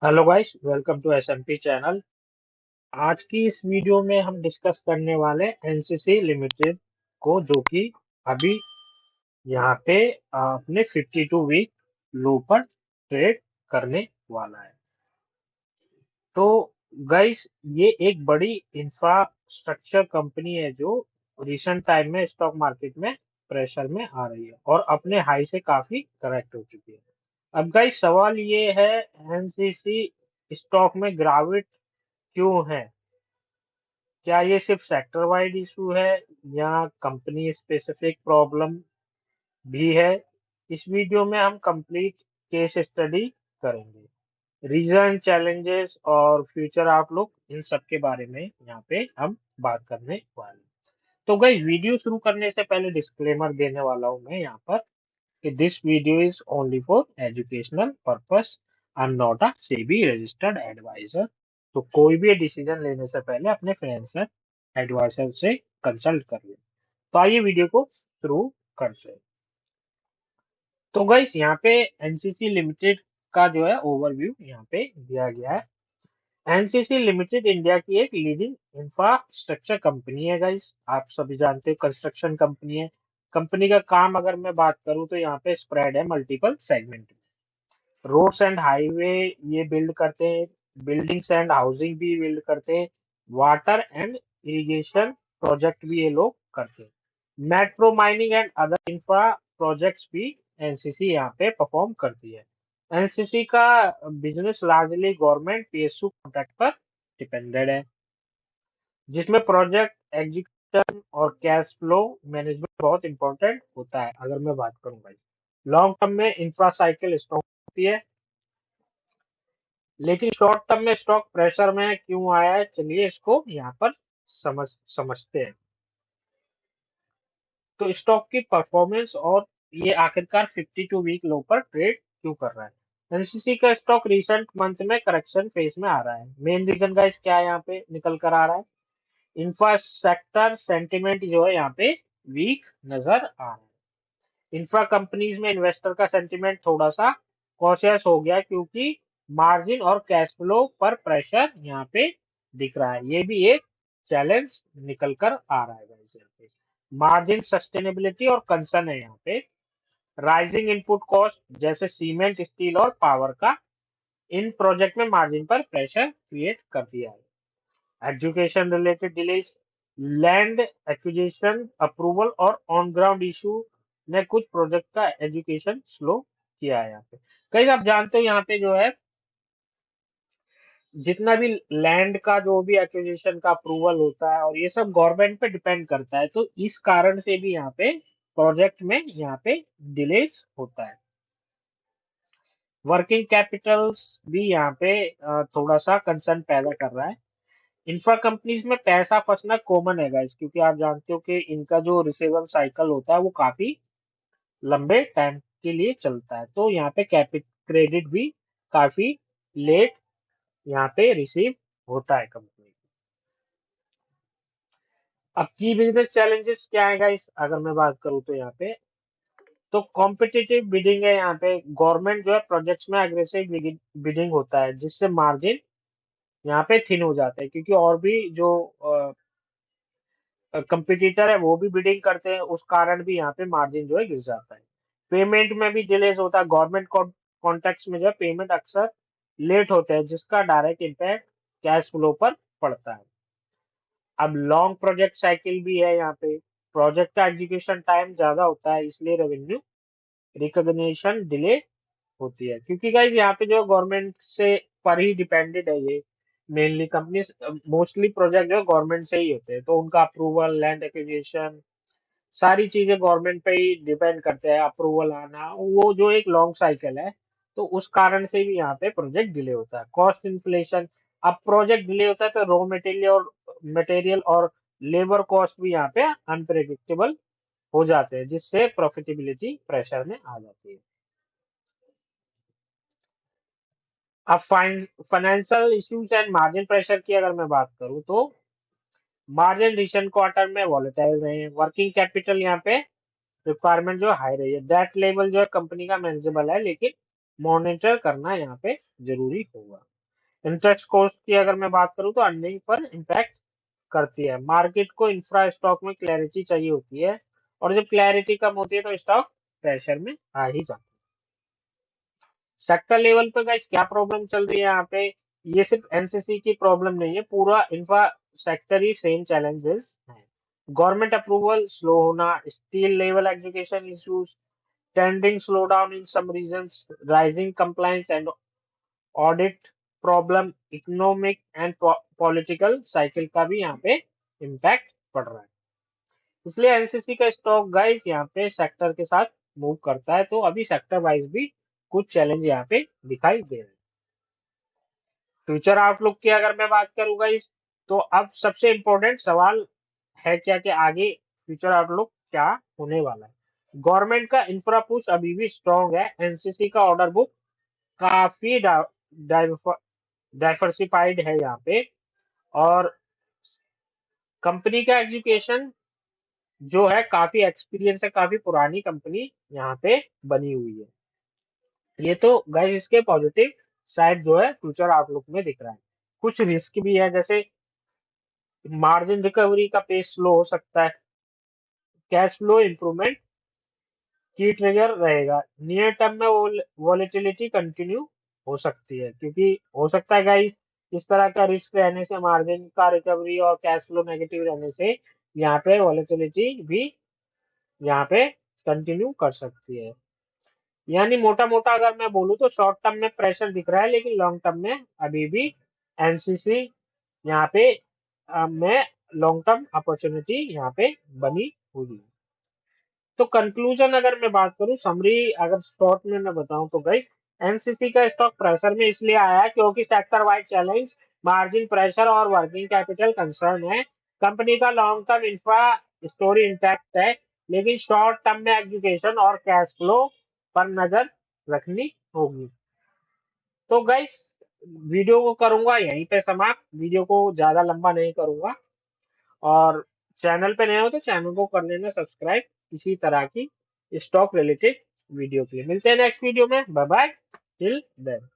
Hello guys, welcome to SMP channel. आज की इस वीडियो में हम डिस्कस करने वाले एनसीसी लिमिटेड को, जो कि अभी यहाँ पे अपने 52 वीक लो पर ट्रेड करने वाला है। तो गाइस, ये एक बड़ी इंफ्रास्ट्रक्चर कंपनी है जो रिसेंट टाइम में स्टॉक मार्केट में प्रेशर में आ रही है और अपने हाई से काफी करेक्ट हो चुकी है। अब गाइस, सवाल ये है, एनसीसी स्टॉक में गिरावट क्यों है? क्या ये सिर्फ सेक्टर वाइड इशू है या कंपनी स्पेसिफिक प्रॉब्लम भी है? इस वीडियो में हम कंप्लीट केस स्टडी करेंगे। रीजन, चैलेंजेस और फ्यूचर आउटलुक, इन सब के बारे में यहाँ पे हम बात करने वाले हैं। तो गाइस, वीडियो शुरू करने से पहले डिस्क्लेमर देने वाला हूँ मैं यहाँ पर कि this video is only for educational purpose and not a SEBI registered advisor. तो कोई भी डिसीजन लेने से पहले अपने फाइनेंशियल एडवाइजर से कंसल्ट कर ले। तो आइए वीडियो को शुरू करते हैं। तो गाइस, यहाँ पे एनसीसी लिमिटेड का जो है ओवरव्यू यहाँ पे दिया गया है। एनसीसी लिमिटेड इंडिया की एक लीडिंग इंफ्रास्ट्रक्चर कंपनी है गाइस। आप सभी जानते हो, कंस्ट्रक्शन कंपनी है। कंपनी का काम अगर मैं बात करूं तो यहाँ पे स्प्रेड है मल्टीपल सेगमेंट में। रोड्स एंड हाईवे ये बिल्ड करते हैं, बिल्डिंग्स एंड हाउसिंग भी बिल्ड करते हैं, वाटर एंड इरिगेशन प्रोजेक्ट भी ये लोग करते हैं, metro, mining and other infra projects भी एनसीसी यहाँ पे परफॉर्म करती है। एनसीसी का business largely government PSU contract पर डिपेंडेड है, जिसमें प्रोजेक्ट एग्जीक्यूशन और कैश फ्लो मैनेजमेंट बहुत इंपॉर्टेंट होता है। अगर मैं बात करूं भाई, लॉन्ग टर्म में इंफ्रा साइकिल स्ट्रॉन्ग होती है, लेकिन शॉर्ट टर्म में स्टॉक प्रेशर में क्यों आया है, चलिए इसको यहाँ पर समझते हैं। तो स्टॉक की परफॉर्मेंस और ये आखिरकार 52 वीक लो पर ट्रेड क्यों कर रहा है। एनसीसी का स्टॉक रिसेंट मंथ में करेक्शन फेज में आ रहा है। मेन रीजन गाइस क्या है, यहाँ पे निकल कर आ रहा है, इंफ्रास्ट्रक्चर सेंटिमेंट जो है यहाँ पे वीक नजर आ रहा है। इंफ्रा कंपनीज में इन्वेस्टर का सेंटिमेंट थोड़ा सा कॉशियस हो गया, क्योंकि मार्जिन और कैश फ्लो पर प्रेशर यहाँ पे दिख रहा है। ये भी एक चैलेंज निकल कर आ रहा है गाइस। यहाँ पे मार्जिन सस्टेनेबिलिटी और कंसर्न है यहाँ पे। राइजिंग इनपुट कॉस्ट जैसे सीमेंट, स्टील और पावर का इन प्रोजेक्ट में मार्जिन पर प्रेशर क्रिएट कर दिया है। Education related delays, land acquisition approval और ऑन ग्राउंड इशू ने कुछ प्रोजेक्ट का एजुकेशन स्लो किया है यहाँ पे। कई आप जानते हो, यहाँ पे जो है जितना भी लैंड का जो भी एक्विजिशन का अप्रूवल होता है और ये सब गवर्नमेंट पे डिपेंड करता है, तो इस कारण से भी यहाँ पे प्रोजेक्ट में यहाँ पे डिलेस होता है। वर्किंग कैपिटल्स भी यहाँ पे थोड़ा सा कंसर्न पैदा कर रहा है। इंफ्रा कंपनीज में पैसा फंसना कॉमन है गाइस, क्योंकि आप जानते हो कि इनका जो रिसीवेबल साइकिल होता है वो काफी लंबे टाइम के लिए चलता है। तो यहाँ पे कैपिट क्रेडिट भी काफी लेट यहाँ पे रिसीव होता है कंपनी। अब की बिजनेस चैलेंजेस क्या है गाइस, अगर मैं बात करूँ तो यहाँ पे तो कॉम्पिटिटिव बिडिंग है। यहाँ पे गवर्नमेंट जो है प्रोजेक्ट्स में एग्रेसिव बिडिंग होता है, जिससे मार्जिन यहाँ पे थिन हो जाता है, क्योंकि और भी जो कंपटीटर है वो भी बिडिंग करते हैं, उस कारण भी यहाँ पे मार्जिन जो है गिर जाता है। पेमेंट में भी डिलेस होता है, गवर्नमेंट कॉन्टेक्स्ट में जो है पेमेंट अक्सर लेट होते हैं, जिसका डायरेक्ट इम्पैक्ट कैश फ्लो पर पड़ता है। अब लॉन्ग प्रोजेक्ट साइकिल भी है यहाँ पे, प्रोजेक्ट का एग्जीक्यूशन टाइम ज्यादा होता है, इसलिए रेवेन्यू रिकॉग्निशन डिले होती है। क्योंकि गाइस यहाँ पे जो गवर्नमेंट से पर ही डिपेंडेड है ये, मेनली कंपनी, मोस्टली प्रोजेक्ट जो गवर्नमेंट से ही होते हैं, तो उनका अप्रूवल, लैंड एक्विजिशन, सारी चीजें गवर्नमेंट पे ही डिपेंड करते हैं, अप्रूवल आना, वो जो एक लॉन्ग साइकिल है। तो उस कारण से भी यहाँ पे प्रोजेक्ट डिले होता है। कॉस्ट इन्फ्लेशन, अब प्रोजेक्ट डिले होता है तो रॉ मटेरियल और लेबर कॉस्ट भी यहाँ पे अनप्रेडिक्टेबल हो जाते हैं, जिससे प्रॉफिटेबिलिटी प्रेशर में आ जाती है। अब financial issues and margin pressure की अगर मैं बात करूं तो मार्जिन रिसेंट क्वार्टर में वॉलेटाइल रहे हैं। वर्किंग कैपिटल यहाँ पे रिक्वायरमेंट जो हाई रही है। डेट लेवल जो है कंपनी का मैनेजेबल है, लेकिन मॉनिटर करना यहाँ पे जरूरी होगा। इंटरेस्ट कॉस्ट की अगर मैं बात करूं तो अर्निंग पर इम्पैक्ट करती है। मार्केट को इंफ्रा स्टॉक में क्लैरिटी चाहिए होती है, और जब क्लैरिटी कम होती है तो स्टॉक प्रेशर में आ ही जाता है। सेक्टर लेवल पे गाइस क्या प्रॉब्लम चल रही है यहाँ पे, ये सिर्फ एनसीसी की प्रॉब्लम नहीं है, पूरा इंफ्रा सेक्टर ही सेम चैलेंजेस है। गवर्नमेंट अप्रूवल स्लो होना, steel level education issues, trending slowdown in some regions, rising compliance and audit problem, economic and political cycle का भी यहाँ पे इम्पैक्ट पड़ रहा है। इसलिए एनसीसी का स्टॉक गाइस यहाँ पे सेक्टर के साथ मूव करता है, तो अभी सेक्टर वाइज भी कुछ चैलेंज यहाँ पे दिखाई दे रहे हैं। फ्यूचर आउटलुक की अगर मैं बात करूँ गाइस, तो अब सबसे इम्पोर्टेंट सवाल है क्या कि आगे फ्यूचर आउटलुक क्या होने वाला है। गवर्नमेंट का इंफ्रा पुश अभी भी स्ट्रॉन्ग है, एनसीसी का ऑर्डर बुक काफी डाइवर्सिफाइड है यहाँ पे, और कंपनी का एजुकेशन जो है काफी एक्सपीरियंस है, काफी पुरानी कंपनी यहाँ पे बनी हुई है। ये तो गाइस इसके पॉजिटिव साइड जो है फ्यूचर आउटलुक में दिख रहा है। कुछ रिस्क भी है, जैसे मार्जिन रिकवरी का पेस स्लो हो सकता है, कैश फ्लो इंप्रूवमेंट की ट्रिगर रहेगा, नियर टर्म में वॉलेटिलिटी कंटिन्यू हो सकती है, क्योंकि हो सकता है गाइस इस तरह का रिस्क रहने से, मार्जिन का रिकवरी और कैश फ्लो नेगेटिव रहने से यहाँ पे वॉलेटिलिटी भी यहाँ पे कंटिन्यू कर सकती है। यानी मोटा मोटा अगर मैं बोलूँ तो शॉर्ट टर्म में प्रेशर दिख रहा है, लेकिन लॉन्ग टर्म में अभी भी एनसीसी यहाँ पे में लॉन्ग टर्म अपॉर्चुनिटी यहाँ पे बनी हुई है। तो कंक्लूजन अगर मैं बात करूं, समरी अगर शॉर्ट में मैं बताऊं तो गाइस, एनसीसी का स्टॉक प्रेशर में इसलिए आया है क्योंकि sector wide challenge, margin pressure और वर्किंग कैपिटल कंसर्न है। कंपनी का long term infra story intact है, लेकिन शॉर्ट टर्म में एजुकेशन और कैश फ्लो पर नजर रखनी होगी। तो गाइस वीडियो को करूंगा यहीं पे समाप्त, वीडियो को ज्यादा लंबा नहीं करूंगा, और चैनल पे नए हो तो चैनल को कर लेना सब्सक्राइब इसी तरह की स्टॉक रिलेटेड वीडियो के लिए। मिलते हैं नेक्स्ट वीडियो में, बाय बाय टिल देन।